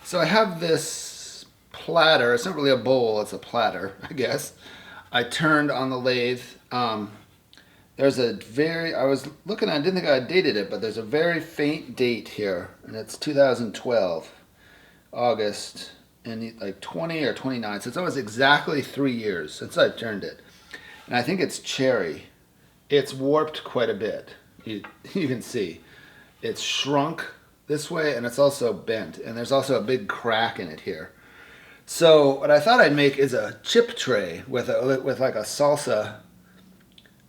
So I have this platter. It's not really a bowl, it's a platter, I guess. I turned on the lathe. There's a I was looking, I didn't think I dated it, but there's a very faint date here, and it's 2012, August, and like 20 or 29. So it's almost exactly 3 years since I turned it. And I think it's cherry. It's warped quite a bit. You can see. It's shrunk this way, and it's also bent, and there's also a big crack in it here. So what I thought I'd make is a chip tray with like a salsa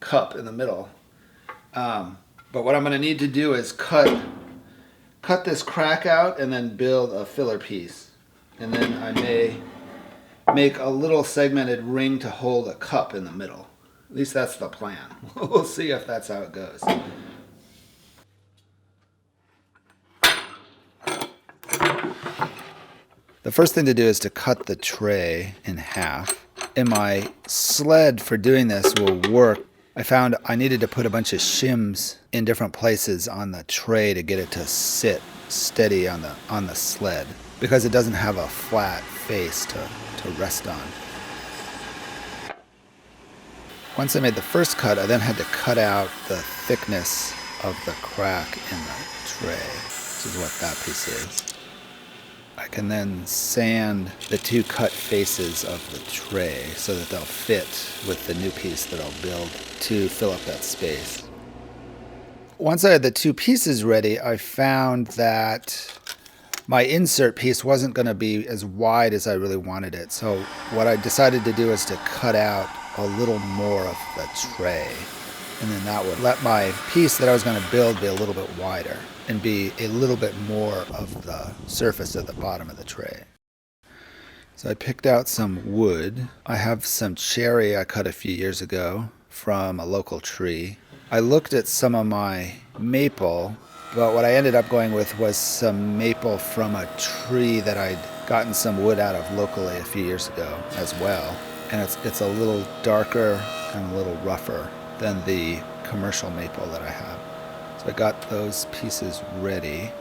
cup in the middle. But what I'm going to need to do is cut this crack out and then build a filler piece, and then I may make a little segmented ring to hold a cup in the middle. At least that's the plan. We'll see if that's how it goes. The first thing to do is to cut the tray in half. And my sled for doing this will work. I found I needed to put a bunch of shims in different places on the tray to get it to sit steady on the sled, because it doesn't have a flat face to rest on. Once I made the first cut, I then had to cut out the thickness of the crack in the tray, which is what that piece is. I can then sand the two cut faces of the tray so that they'll fit with the new piece that I'll build to fill up that space. Once I had the two pieces ready, I found that my insert piece wasn't going to be as wide as I really wanted it. So what I decided to do is to cut out a little more of the tray. And then that would let my piece that I was going to build be a little bit wider and be a little bit more of the surface at the bottom of the tray. So I picked out some wood. I have some cherry I cut a few years ago from a local tree. I looked at some of my maple, but what I ended up going with was some maple from a tree that I'd gotten some wood out of locally a few years ago as well. And it's a little darker and a little rougher than the commercial maple that I have. So I got those pieces ready,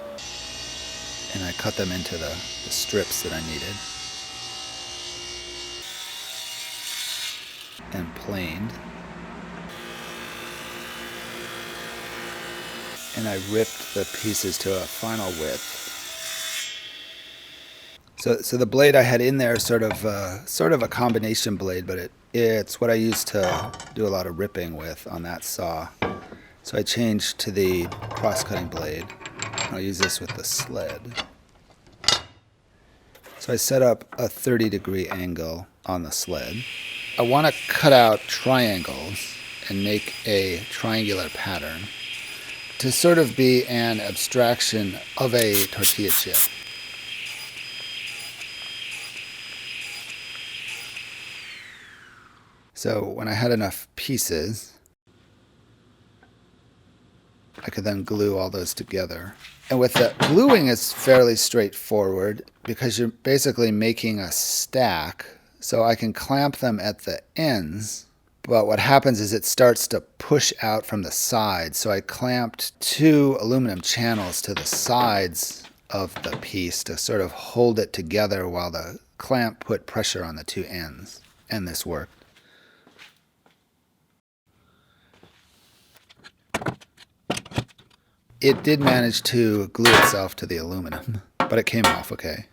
and I cut them into the strips that I needed, and planed. And I ripped the pieces to a final width. So the blade I had in there is sort of a combination blade, but it's what I used to do a lot of ripping with on that saw. So I changed to the cross-cutting blade. I'll use this with the sled. So I set up a 30-degree angle on the sled. I want to cut out triangles and make a triangular pattern to sort of be an abstraction of a tortilla chip. So when I had enough pieces, I could then glue all those together. And with the gluing, it's fairly straightforward because you're basically making a stack. So I can clamp them at the ends, but what happens is it starts to push out from the sides. So I clamped 2 aluminum channels to the sides of the piece to sort of hold it together while the clamp put pressure on the 2 ends. And this worked. It did manage to glue itself to the aluminum, but it came off okay.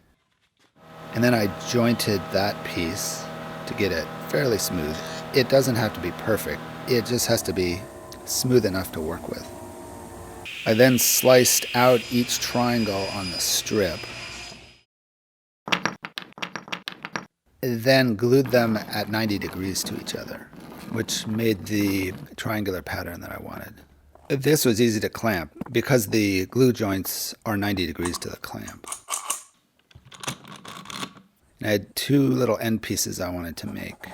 And then I jointed that piece to get it fairly smooth. It doesn't have to be perfect. It just has to be smooth enough to work with. I then sliced out each triangle on the strip, then glued them at 90 degrees to each other, which made the triangular pattern that I wanted. This was easy to clamp because the glue joints are 90 degrees to the clamp. And I had 2 little end pieces I wanted to make.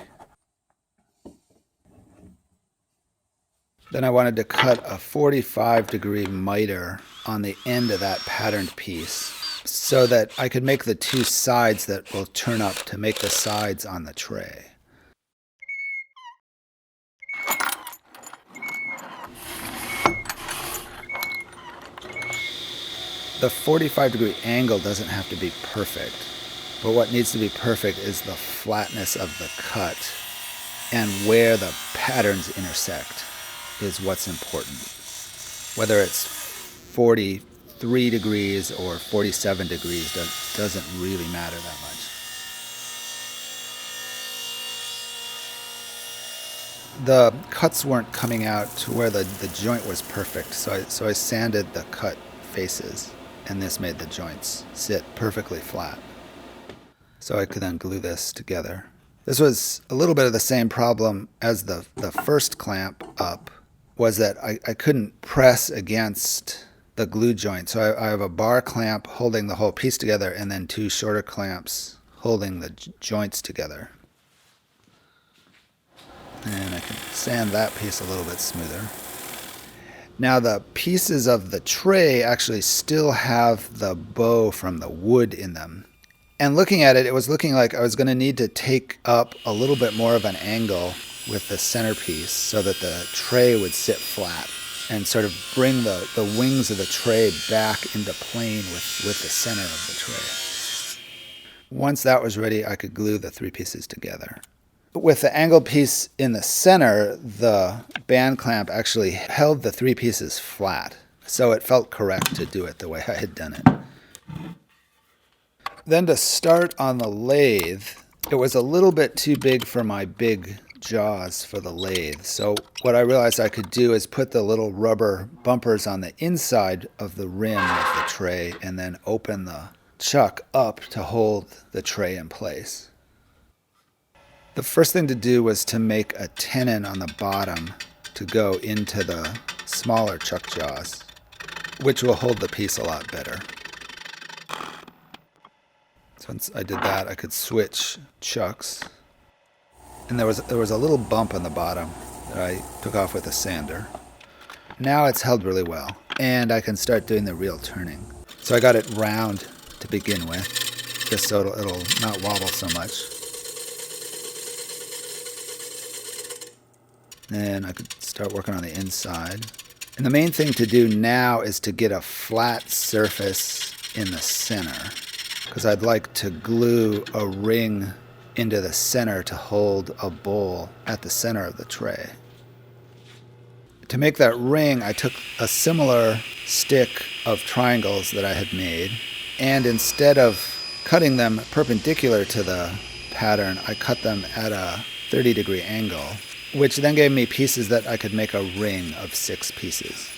Then I wanted to cut a 45-degree miter on the end of that patterned piece so that I could make the 2 sides that will turn up to make the sides on the tray. The 45-degree angle doesn't have to be perfect, but what needs to be perfect is the flatness of the cut, and where the patterns intersect is what's important. Whether it's 43 degrees or 47 degrees doesn't really matter that much. The cuts weren't coming out to where the joint was perfect, so I sanded the cut faces, and this made the joints sit perfectly flat. So I could then glue this together. This was a little bit of the same problem as the first clamp up, was that I couldn't press against the glue joint. So I have a bar clamp holding the whole piece together, and then two shorter clamps holding the joints together. And I can sand that piece a little bit smoother. Now the pieces of the tray actually still have the bow from the wood in them. And looking at it, it was looking like I was going to need to take up a little bit more of an angle with the centerpiece so that the tray would sit flat and sort of bring the wings of the tray back into plane with the center of the tray. Once that was ready, I could glue the three pieces together. With the angled piece in the center, the band clamp actually held the three pieces flat, so it felt correct to do it the way I had done it. Then to start on the lathe, it was a little bit too big for my big jaws for the lathe. So what I realized I could do is put the little rubber bumpers on the inside of the rim of the tray and then open the chuck up to hold the tray in place. The first thing to do was to make a tenon on the bottom to go into the smaller chuck jaws, which will hold the piece a lot better. Once I did that, I could switch chucks. And there was a little bump on the bottom that I took off with a sander. Now it's held really well, and I can start doing the real turning. So I got it round to begin with, just so it'll not wobble so much. Then I could start working on the inside. And the main thing to do now is to get a flat surface in the center, because I'd like to glue a ring into the center to hold a bowl at the center of the tray. To make that ring, I took a similar stick of triangles that I had made, and instead of cutting them perpendicular to the pattern, I cut them at a 30-degree angle, which then gave me pieces that I could make a ring of 6 pieces.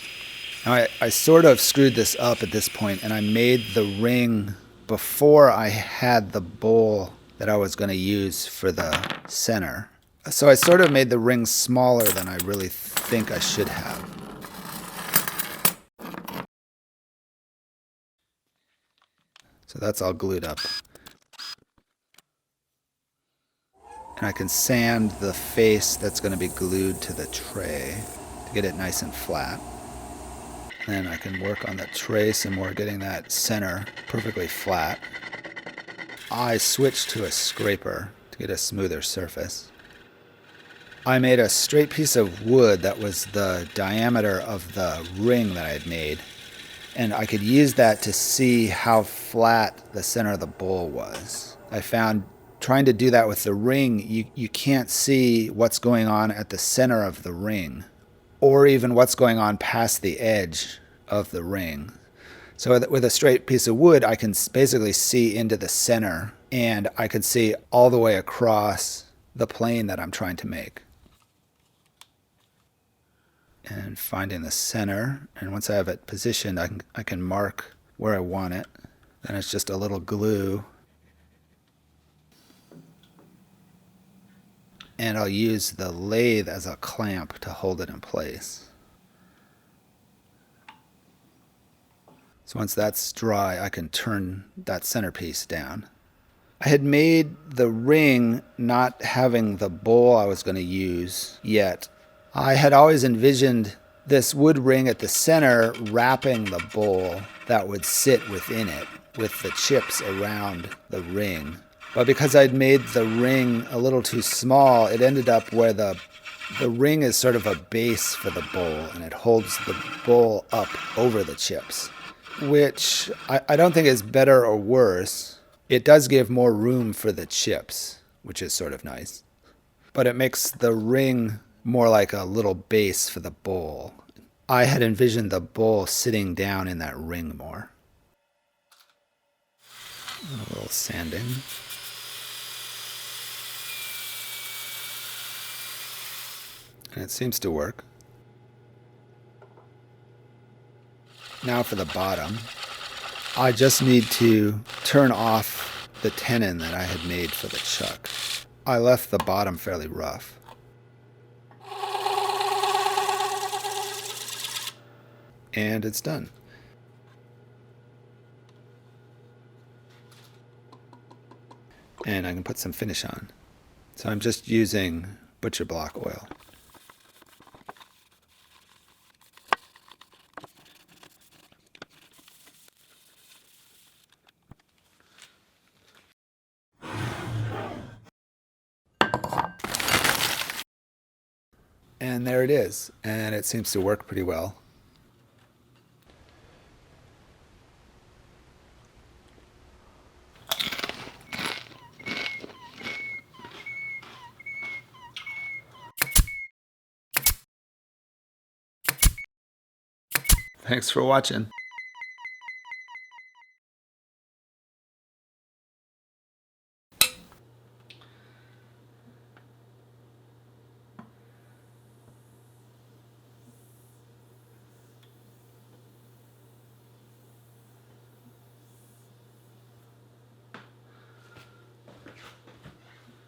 Now I sort of screwed this up at this point, and I made the ring before I had the bowl that I was going to use for the center. So I sort of made the ring smaller than I really think I should have. So that's all glued up. And I can sand the face that's going to be glued to the tray to get it nice and flat. Then I can work on the tray some more, getting that center perfectly flat. I switched to a scraper to get a smoother surface. I made a straight piece of wood that was the diameter of the ring that I had made, and I could use that to see how flat the center of the bowl was. I found trying to do that with the ring, you can't see what's going on at the center of the ring, or even what's going on past the edge of the ring. So with a straight piece of wood, I can basically see into the center, and I can see all the way across the plane that I'm trying to make. And finding the center, and once I have it positioned, I can mark where I want it. Then it's just a little glue. And I'll use the lathe as a clamp to hold it in place. So once that's dry, I can turn that centerpiece down. I had made the ring not having the bowl I was going to use yet. I had always envisioned this wood ring at the center wrapping the bowl that would sit within it with the chips around the ring. But because I'd made the ring a little too small, it ended up where the ring is sort of a base for the bowl, and it holds the bowl up over the chips. which I don't think is better or worse. It does give more room for the chips, which is sort of nice. But it makes the ring more like a little base for the bowl. I had envisioned the bowl sitting down in that ring more. A little sanding. And it seems to work. Now for the bottom. I just need to turn off the tenon that I had made for the chuck. I left the bottom fairly rough. And it's done. And I can put some finish on. So I'm just using butcher block oil. And there it is. And it seems to work pretty well. Thanks for watching.